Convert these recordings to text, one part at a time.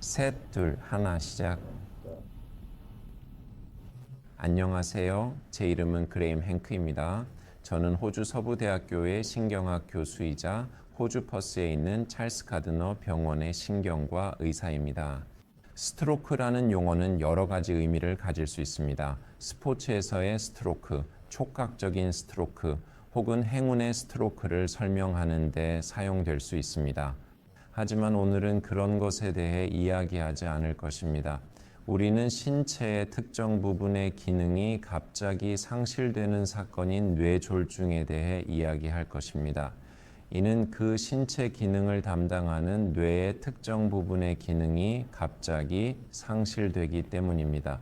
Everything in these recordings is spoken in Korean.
셋, 둘, 하나, 시작. 안녕하세요. 제 이름은 그레임 행크입니다. 저는 호주 서부대학교의 신경학 교수이자 호주 퍼스에 있는 찰스 가드너 병원의 신경과 의사입니다. 스트로크라는 용어는 여러 가지 의미를 가질 수 있습니다. 스포츠에서의 스트로크, 촉각적인 스트로크, 혹은 행운의 스트로크를 설명하는 데 사용될 수 있습니다. 하지만 오늘은 그런 것에 대해 이야기하지 않을 것입니다. 우리는 신체의 특정 부분의 기능이 갑자기 상실되는 사건인 뇌졸중에 대해 이야기할 것입니다. 이는 그 신체 기능을 담당하는 뇌의 특정 부분의 기능이 갑자기 상실되기 때문입니다.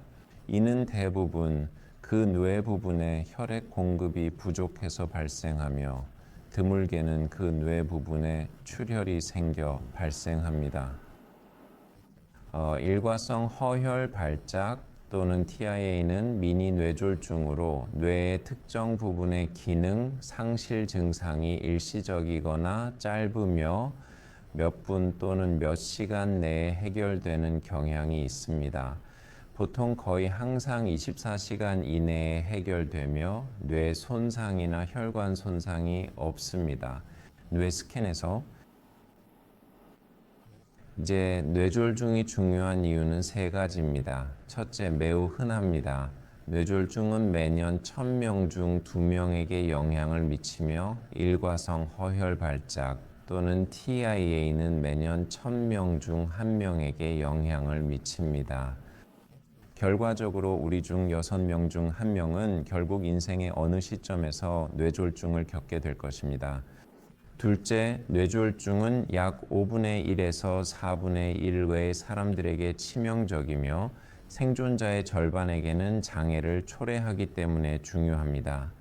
이는 대부분 그 뇌 부분에 혈액 공급이 부족해서 발생하며 드물게는 그 뇌 부분에 출혈이 생겨 발생합니다. 일과성 허혈 발작 또는 TIA는 미니 뇌졸중으로 뇌의 특정 부분의 기능 상실 증상이 일시적이거나 짧으며 몇 분 또는 몇 시간 내에 해결되는 경향이 있습니다. 보통 거의 항상 24시간 이내에 해결되며 뇌 손상이나 혈관 손상이 없습니다. 뇌 스캔에서 이제 뇌졸중이 중요한 이유는 세 가지입니다. 첫째, 매우 흔합니다. 뇌졸중은 매년 1000명 중 2명에게 영향을 미치며 일과성 허혈 발작 또는 TIA는 매년 1000명 중 1명에게 영향을 미칩니다. 결과적으로 우리 중 6명 중 1명은 결국 인생의 어느 시점에서 뇌졸중을 겪게 될 것입니다. 둘째, 뇌졸중은 약 5분의 1에서 4분의 1 외의 사람들에게 치명적이며 생존자의 절반에게는 장애를 초래하기 때문에 중요합니다.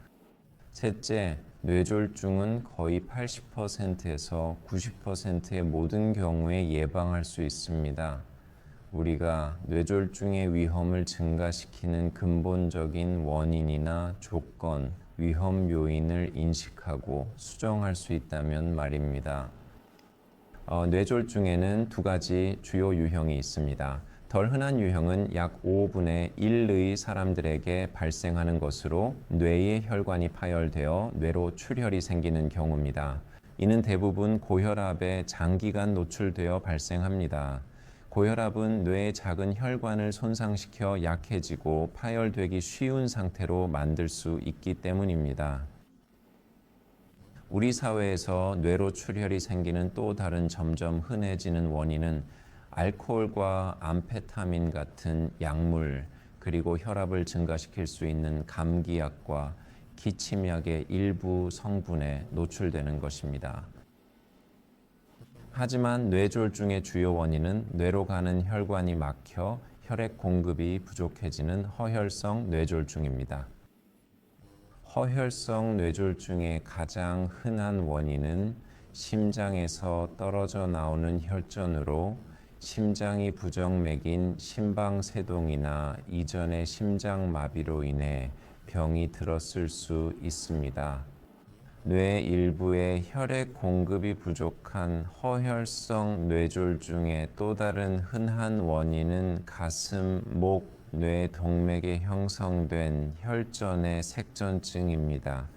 셋째, 뇌졸중은 거의 80%에서 90%의 모든 경우에 예방할 수 있습니다. 우리가 뇌졸중의 위험을 증가시키는 근본적인 원인이나 조건, 위험 요인을 인식하고 수정할 수 있다면 말입니다. 뇌졸중에는 두 가지 주요 유형이 있습니다. 덜 흔한 유형은 약 5분의 1의 사람들에게 발생하는 것으로 뇌의 혈관이 파열되어 뇌로 출혈이 생기는 경우입니다. 이는 대부분 고혈압에 장기간 노출되어 발생합니다. 고혈압은 뇌의 작은 혈관을 손상시켜 약해지고 파열되기 쉬운 상태로 만들 수 있기 때문입니다. 우리 사회에서 뇌로 출혈이 생기는 또 다른 점점 흔해지는 원인은 알코올과 암페타민 같은 약물, 그리고 혈압을 증가시킬 수 있는 감기약과 기침약의 일부 성분에 노출되는 것입니다. 하지만 뇌졸중의 주요 원인은 뇌로 가는 혈관이 막혀 혈액 공급이 부족해지는 허혈성 뇌졸중입니다. 허혈성 뇌졸중의 가장 흔한 원인은 심장에서 떨어져 나오는 혈전으로 심장이 부정맥인 심방세동이나 이전의 심장마비로 인해 병이 들었을 수 있습니다. 뇌 일부에 혈액 공급이 부족한 허혈성 뇌졸중의 또 다른 흔한 원인은 가슴, 목, 뇌 동맥에 형성된 혈전의 색전증입니다.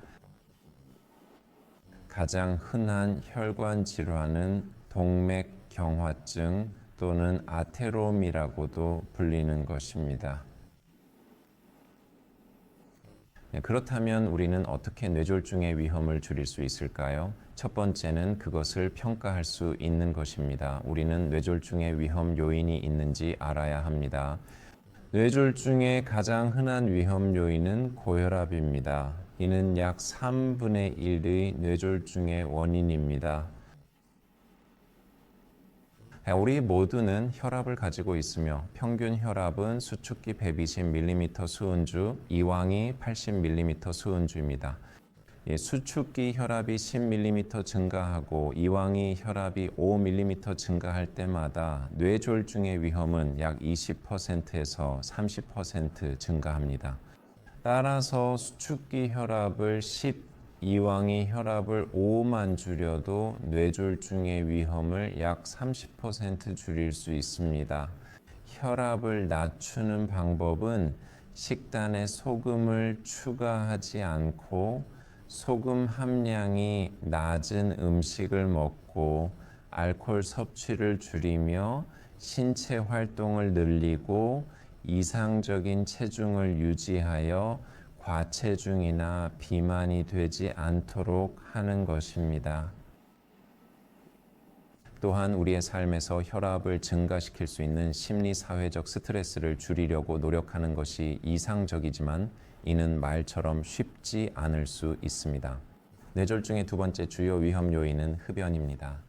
가장 흔한 혈관 질환은 동맥경화증 또는 아테롬이라고도 불리는 것입니다. 그렇다면 우리는 어떻게 뇌졸중의 위험을 줄일 수 있을까요? 첫 번째는 그것을 평가할 수 있는 것입니다. 우리는 뇌졸중의 위험 요인이 있는지 알아야 합니다. 뇌졸중의 가장 흔한 위험 요인은 고혈압입니다. 이는 약 3분의 1의 뇌졸중의 원인입니다. 우리 모두는 혈압을 가지고 있으며 평균 혈압은 수축기 120mm 수은주, 이왕이 80mm 수은주입니다. 수축기 혈압이 10mm 증가하고 이왕이 혈압이 5mm 증가할 때마다 뇌졸중의 위험은 약 20%에서 30% 증가합니다. 따라서 수축기 혈압을 10 이왕이 혈압을 5만 줄여도 뇌졸중의 위험을 약 30% 줄일 수 있습니다. 혈압을 낮추는 방법은 식단에 소금을 추가하지 않고 소금 함량이 낮은 음식을 먹고 알코올 섭취를 줄이며 신체 활동을 늘리고 이상적인 체중을 유지하여 과체중이나 비만이 되지 않도록 하는 것입니다. 또한 우리의 삶에서 혈압을 증가시킬 수 있는 심리사회적 스트레스를 줄이려고 노력하는 것이 이상적이지만 이는 말처럼 쉽지 않을 수 있습니다. 뇌졸중의 두 번째 주요 위험 요인은 흡연입니다.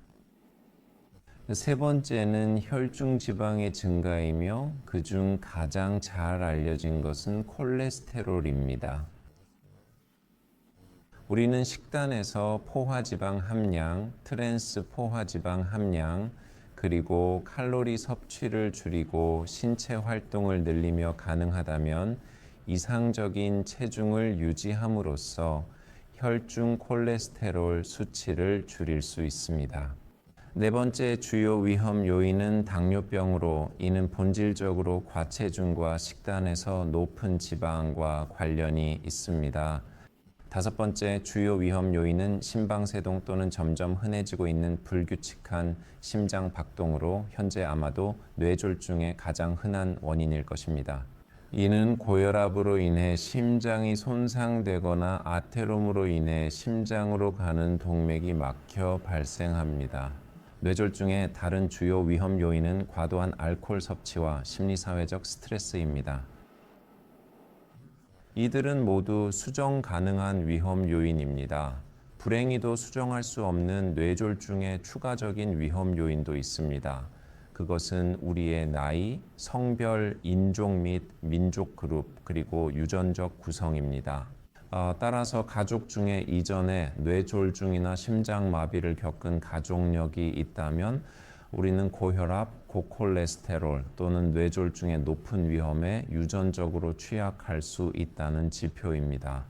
세 번째는 혈중 지방의 증가이며 그중 가장 잘 알려진 것은 콜레스테롤입니다. 우리는 식단에서 포화지방 함량, 트랜스 포화지방 함량, 그리고 칼로리 섭취를 줄이고 신체 활동을 늘리며 가능하다면 이상적인 체중을 유지함으로써 혈중 콜레스테롤 수치를 줄일 수 있습니다. 네 번째 주요 위험 요인은 당뇨병으로 이는 본질적으로 과체중과 식단에서 높은 지방과 관련이 있습니다. 다섯 번째 주요 위험 요인은 심방세동 또는 점점 흔해지고 있는 불규칙한 심장 박동으로 현재 아마도 뇌졸중의 가장 흔한 원인일 것입니다. 이는 고혈압으로 인해 심장이 손상되거나 아테롬으로 인해 심장으로 가는 동맥이 막혀 발생합니다. 뇌졸중의 다른 주요 위험 요인은 과도한 알코올 섭취와 심리사회적 스트레스입니다. 이들은 모두 수정 가능한 위험 요인입니다. 불행히도 수정할 수 없는 뇌졸중의 추가적인 위험 요인도 있습니다. 그것은 우리의 나이, 성별, 인종 및 민족 그룹, 그리고 유전적 구성입니다. 따라서 가족 중에 이전에 뇌졸중이나 심장마비를 겪은 가족력이 있다면 우리는 고혈압, 고콜레스테롤 또는 뇌졸중의 높은 위험에 유전적으로 취약할 수 있다는 지표입니다.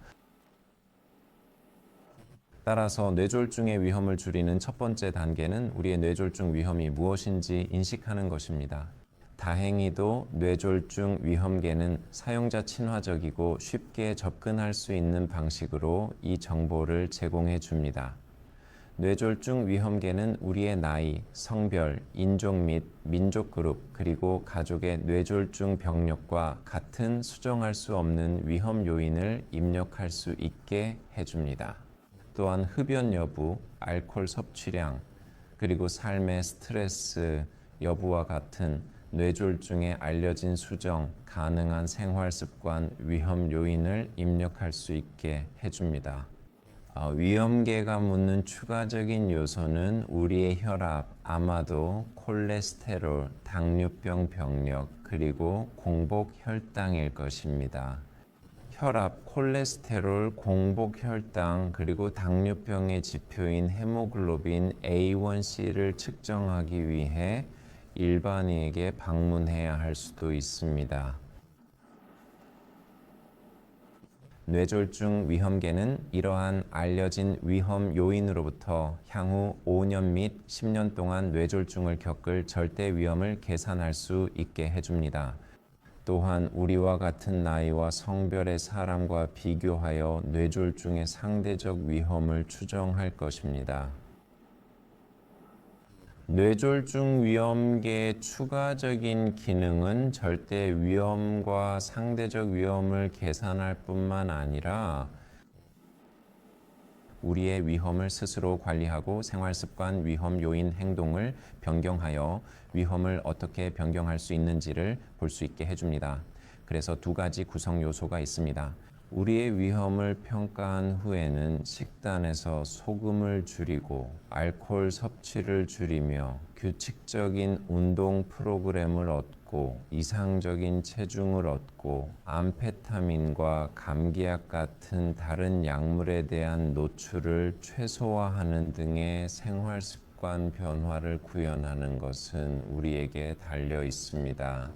따라서 뇌졸중의 위험을 줄이는 첫 번째 단계는 우리의 뇌졸중 위험이 무엇인지 인식하는 것입니다. 다행히도 뇌졸중 위험계는 사용자 친화적이고 쉽게 접근할 수 있는 방식으로 이 정보를 제공해 줍니다. 뇌졸중 위험계는 우리의 나이, 성별, 인종 및 민족 그룹, 그리고 가족의 뇌졸중 병력과 같은 수정할 수 없는 위험 요인을 입력할 수 있게 해줍니다. 또한 흡연 여부, 알코올 섭취량, 그리고 삶의 스트레스 여부와 같은 뇌졸중의 알려진 수정, 가능한 생활 습관, 위험 요인을 입력할 수 있게 해줍니다. 위험계가 묻는 추가적인 요소는 우리의 혈압, 아마도 콜레스테롤, 당뇨병 병력, 그리고 공복 혈당일 것입니다. 혈압, 콜레스테롤, 공복 혈당, 그리고 당뇨병의 지표인 헤모글로빈 A1C를 측정하기 위해 일반의에게 방문해야 할 수도 있습니다. 뇌졸중 위험계는 이러한 알려진 위험 요인으로부터 향후 5년 및 10년 동안 뇌졸중을 겪을 절대 위험을 계산할 수 있게 해줍니다. 또한 우리와 같은 나이와 성별의 사람과 비교하여 뇌졸중의 상대적 위험을 추정할 것입니다. 뇌졸중 위험계의 추가적인 기능은 절대 위험과 상대적 위험을 계산할 뿐만 아니라 우리의 위험을 스스로 관리하고 생활습관, 위험 요인 행동을 변경하여 위험을 어떻게 변경할 수 있는지를 볼 수 있게 해줍니다. 그래서 두 가지 구성 요소가 있습니다. 우리의 위험을 평가한 후에는 식단에서 소금을 줄이고 알코올 섭취를 줄이며 규칙적인 운동 프로그램을 얻고 이상적인 체중을 얻고 암페타민과 감기약 같은 다른 약물에 대한 노출을 최소화하는 등의 생활 습관 변화를 구현하는 것은 우리에게 달려 있습니다.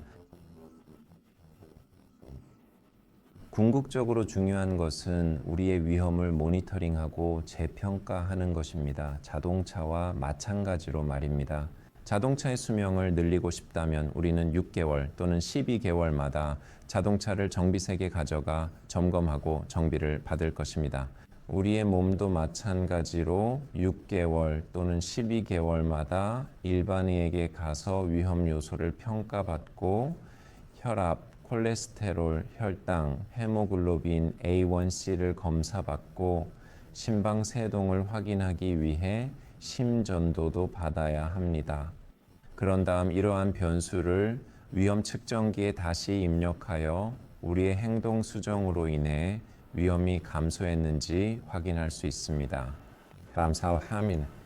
궁극적으로 중요한 것은 우리의 위험을 모니터링하고 재평가하는 것입니다. 자동차와 마찬가지로 말입니다. 자동차의 수명을 늘리고 싶다면 우리는 6개월 또는 12개월마다 자동차를 정비색에 가져가 점검하고 정비를 받을 것입니다. 우리의 몸도 마찬가지로 6개월 또는 12개월마다 일반의에게 가서 위험 요소를 평가받고 혈압, 콜레스테롤, 혈당, 헤모글로빈 A1C를 검사받고 심방세동을 확인하기 위해 심전도도 받아야 합니다. 그런 다음 이러한 변수를 위험 측정기에 다시 입력하여 우리의 행동 수정으로 인해 위험이 감소했는지 확인할 수 있습니다. 감사합니다.